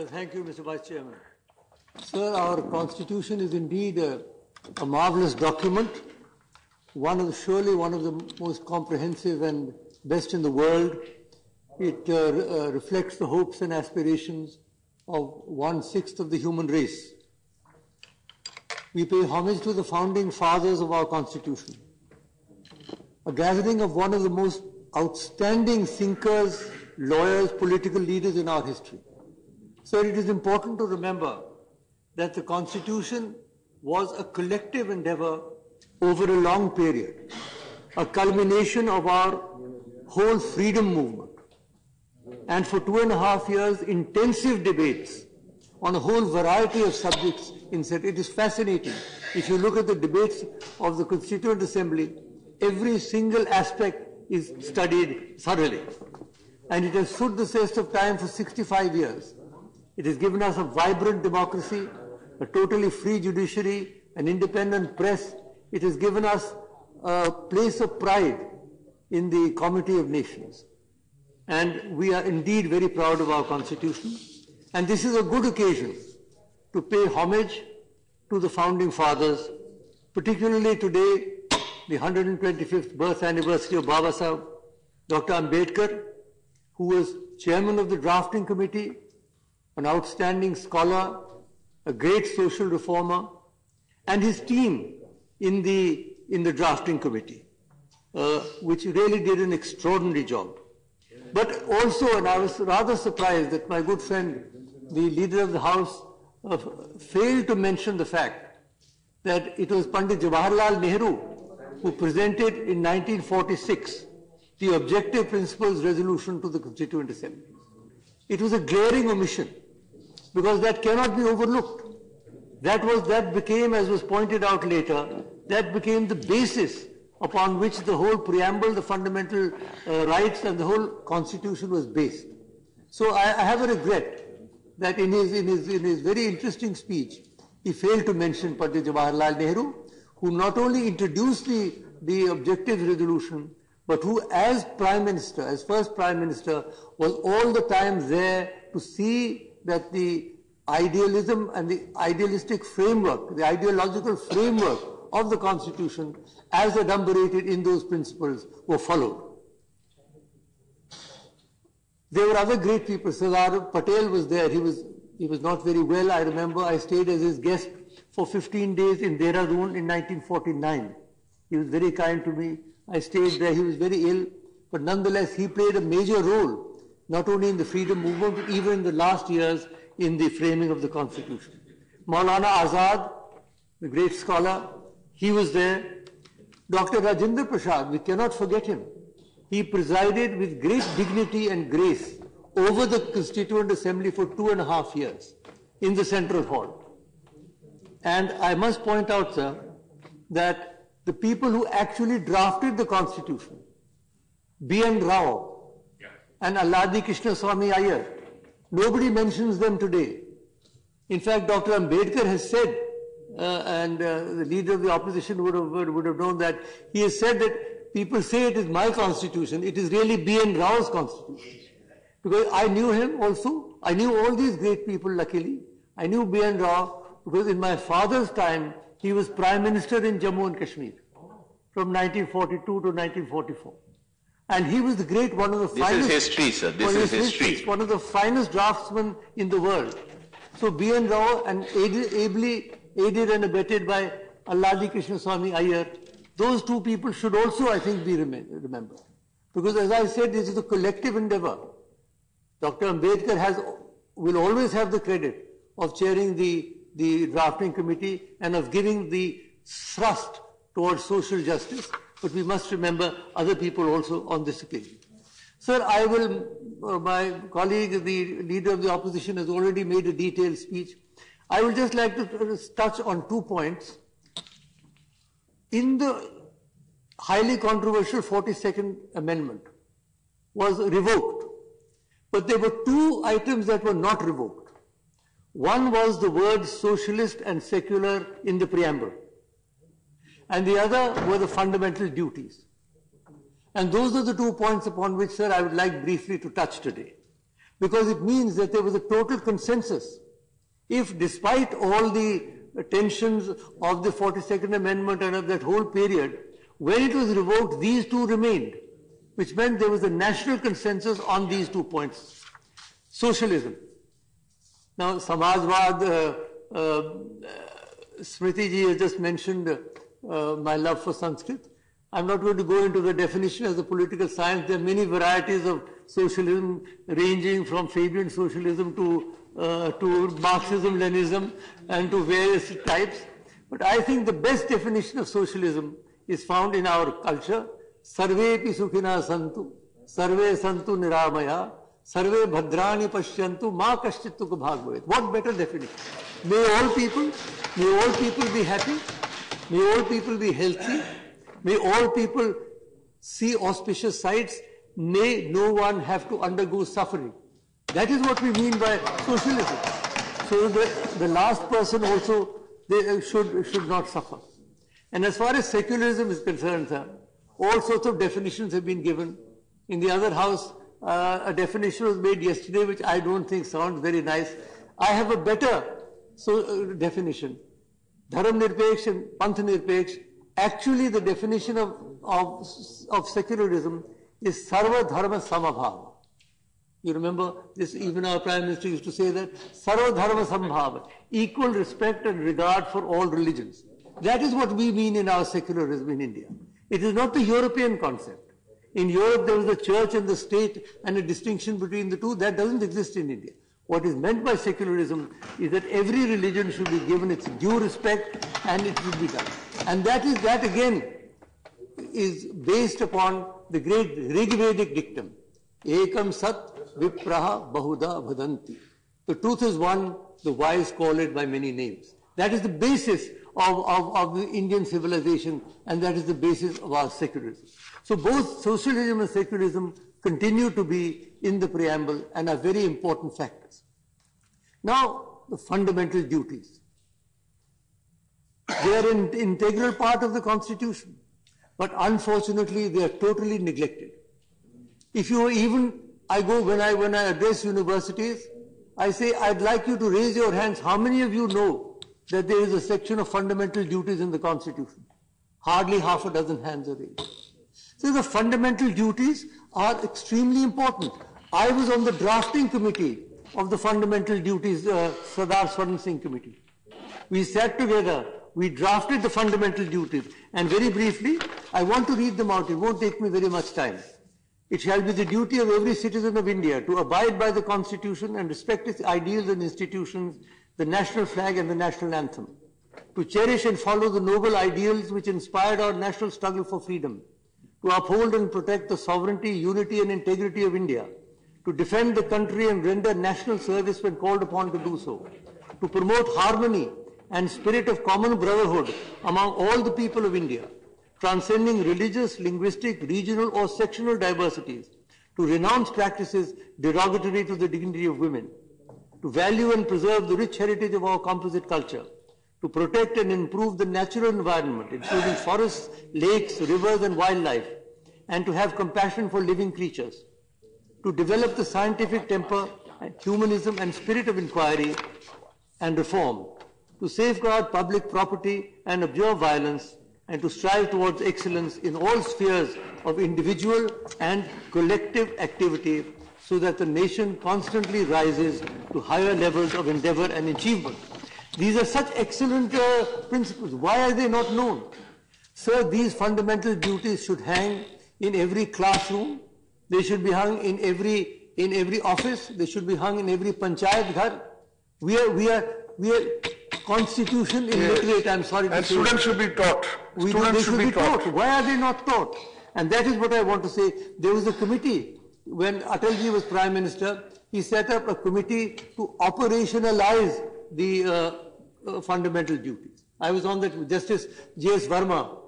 Thank you, Mr. Vice Chairman. Sir, our Constitution is indeed a marvelous document, surely one of the most comprehensive and best in the world. It reflects the hopes and aspirations of 1/6 of the human race. We pay homage to the founding fathers of our Constitution, a gathering of one of the most outstanding thinkers, lawyers, political leaders in our history. So it is important to remember that the Constitution was a collective endeavor over a long period, a culmination of our whole freedom movement. And for 2.5 years, intensive debates on a whole variety of subjects. It is fascinating. If you look at the debates of the Constituent Assembly, every single aspect is studied thoroughly. And it has stood the test of time for 65 years. It has given us a vibrant democracy, a totally free judiciary, an independent press. It has given us a place of pride in the Comity of Nations. And we are indeed very proud of our Constitution. And this is a good occasion to pay homage to the founding fathers, particularly today, the 125th birth anniversary of Baba Sahib, Dr. Ambedkar, who was chairman of the drafting committee, an outstanding scholar, a great social reformer, and his team in the drafting committee, which really did an extraordinary job. But also, and I was rather surprised that my good friend, the leader of the House, failed to mention the fact that it was Pandit Jawaharlal Nehru who presented in 1946 the Objective Principles Resolution to the Constituent Assembly. It was a glaring omission, because that cannot be overlooked. That became, as was pointed out later, that became the basis upon which the whole preamble, the fundamental rights and the whole Constitution was based. So I have a regret that in his very interesting speech, he failed to mention Pandit Jawaharlal Nehru, who not only introduced the objective resolution, but who as Prime Minister, as first Prime Minister, was all the time there to see that the idealism and the idealistic framework, the ideological framework of the Constitution, as adumbrated in those principles, were followed. There were other great people. Sardar Patel was there. He was not very well. I remember I stayed as his guest for 15 days in Dehradun in 1949. He was very kind to me. I stayed there. He was very ill, but nonetheless he played a major role, not only in the freedom movement, but even in the last years in the framing of the Constitution. Maulana Azad, the great scholar, he was there. Dr. Rajendra Prasad, we cannot forget him. He presided with great dignity and grace over the Constituent Assembly for 2.5 years in the Central Hall. And I must point out, sir, that the people who actually drafted the Constitution, B.N. Rao and Alladi Krishnaswamy Iyer, nobody mentions them today. In fact, Dr. Ambedkar has said, and the leader of the opposition would have known that, he has said that people say it is my Constitution, it is really B.N. Rao's Constitution. Because I knew him also, I knew all these great people luckily. I knew B.N. Rao because in my father's time, he was Prime Minister in Jammu and Kashmir from 1942 to 1944. And he was the great, one of the finest... This is history, sir. This is history. One of the finest draftsmen in the world. So B.N. Rao, and ably aided and abetted by Alladi Krishnaswamy Iyer, those two people should also, I think, be remembered. Because as I said, this is a collective endeavor. Dr. Ambedkar will always have the credit of chairing the drafting committee and of giving the thrust towards social justice, but we must remember other people also on this occasion. Sir, my colleague, the leader of the opposition, has already made a detailed speech. I would just like to touch on 2 points. In the highly controversial 42nd Amendment was revoked, but there were 2 items that were not revoked. One was the words socialist and secular in the preamble, and the other were the fundamental duties. And those are the 2 points upon which, sir, I would like briefly to touch today. Because it means that there was a total consensus. If despite all the tensions of the 42nd Amendment and of that whole period, when it was revoked, these two remained, which meant there was a national consensus on these 2 points. Socialism. Now, Samajwad, Smriti ji has just mentioned my love for Sanskrit. I'm not going to go into the definition as a political science. There are many varieties of socialism, ranging from Fabian socialism to Marxism, Leninism, and to various types. But I think the best definition of socialism is found in our culture. Sarvepi sukhina santu, sarve santu niramaya, sarve bhadrani pashyantu, ma kaschittu bhagavad. What better definition? May all people be happy. May all people be healthy. May all people see auspicious sights. May no one have to undergo suffering. That is what we mean by socialism. So the last person also should not suffer. And as far as secularism is concerned, sir, all sorts of definitions have been given. In the other house, a definition was made yesterday which I don't think sounds very nice. I have a better definition. Dharam Nirpeksh and Panth Nirpeksh. Actually, the definition of secularism is Sarva Dharma Samabhava. You remember this, even our Prime Minister used to say that, Sarva Dharma Samabhava, equal respect and regard for all religions. That is what we mean in our secularism in India. It is not the European concept. In Europe, there was the church and the state and a distinction between the two. That doesn't exist in India. What is meant by secularism is that every religion should be given its due respect and it should be done. And that again is based upon the great Rigvedic dictum. Ekam sat vipraha bahuda vadanti. The truth is one, the wise call it by many names. That is the basis of the Indian civilization, and that is the basis of our secularism. So both socialism and secularism continue to be in the preamble and are very important factors. Now, the fundamental duties. They are an integral part of the Constitution, but unfortunately they are totally neglected. If you even, when I address universities, I say, I'd like you to raise your hands. How many of you know that there is a section of fundamental duties in the Constitution? Hardly half a dozen hands are raised. So the fundamental duties are extremely important. I was on the drafting committee of the fundamental duties, Sardar Swaran Singh committee. We sat together, we drafted the fundamental duties, and very briefly, I want to read them out. It won't take me very much time. It shall be the duty of every citizen of India to abide by the Constitution and respect its ideals and institutions, the national flag and the national anthem, to cherish and follow the noble ideals which inspired our national struggle for freedom, to uphold and protect the sovereignty, unity and integrity of India, to defend the country and render national service when called upon to do so, to promote harmony and spirit of common brotherhood among all the people of India, transcending religious, linguistic, regional or sectional diversities, to renounce practices derogatory to the dignity of women, to value and preserve the rich heritage of our composite culture, to protect and improve the natural environment, including forests, lakes, rivers and wildlife, and to have compassion for living creatures, to develop the scientific temper, humanism and spirit of inquiry and reform, to safeguard public property and observe violence, and to strive towards excellence in all spheres of individual and collective activity so that the nation constantly rises to higher levels of endeavor and achievement. These are such excellent principles. Why are they not known? Sir, these fundamental duties should hang in every classroom. They should be hung in every office. They should be hung in every panchayat ghar. We are constitution illiterate, I'm sorry to say. And students should be taught. They should be taught. Why are they not taught? And that is what I want to say. There was a committee, when Atalji was Prime Minister, he set up a committee to operationalize the fundamental duties. I was on that, Justice J.S. Verma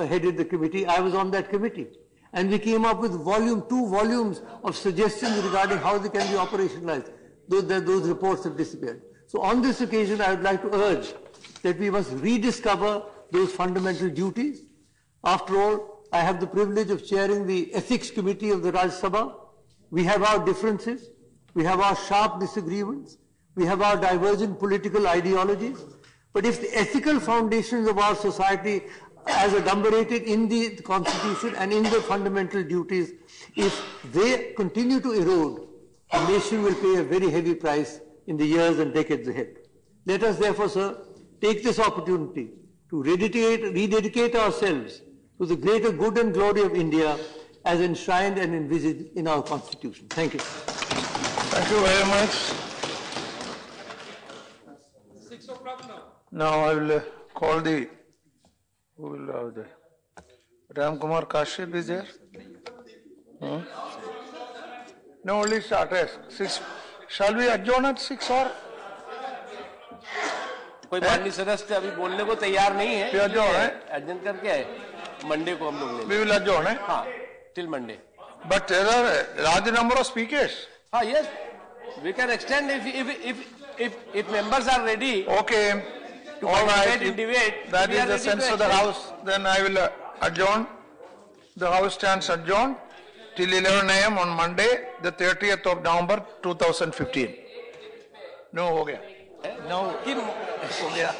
headed the committee. I was on that committee. And we came up with 2 volumes of suggestions regarding how they can be operationalized. Those reports have disappeared. So on this occasion, I would like to urge that we must rediscover those fundamental duties. After all, I have the privilege of chairing the Ethics Committee of the Rajya Sabha. We have our differences, we have our sharp disagreements, we have our divergent political ideologies, but if the ethical foundations of our society as adumbrated in the Constitution and in the fundamental duties, if they continue to erode, the nation will pay a very heavy price in the years and decades ahead. Let us therefore, sir, take this opportunity to rededicate ourselves to the greater good and glory of India as enshrined and envisaged in our Constitution. Thank you. Thank you very much. 6 o'clock now. Now I will call the, who will have the, Ram Kumar Kashyap is there? No, only start at 6. Shall we adjourn at 6 or? कोई माननीय सदस्य अभी बोलने को तैयार नहीं है। Adjourn करके आए मंडे को हम लोग we will adjourn, eh? हाँ, till Monday. But there are a large number of speakers. हाँ, yes, we can extend if members are ready. Okay, all right. If that is the sense of the House, then I will adjourn. The House stands adjourned till 11 a.m. on Monday, the 30th of November 2015. No, हो गया. No, हो गया.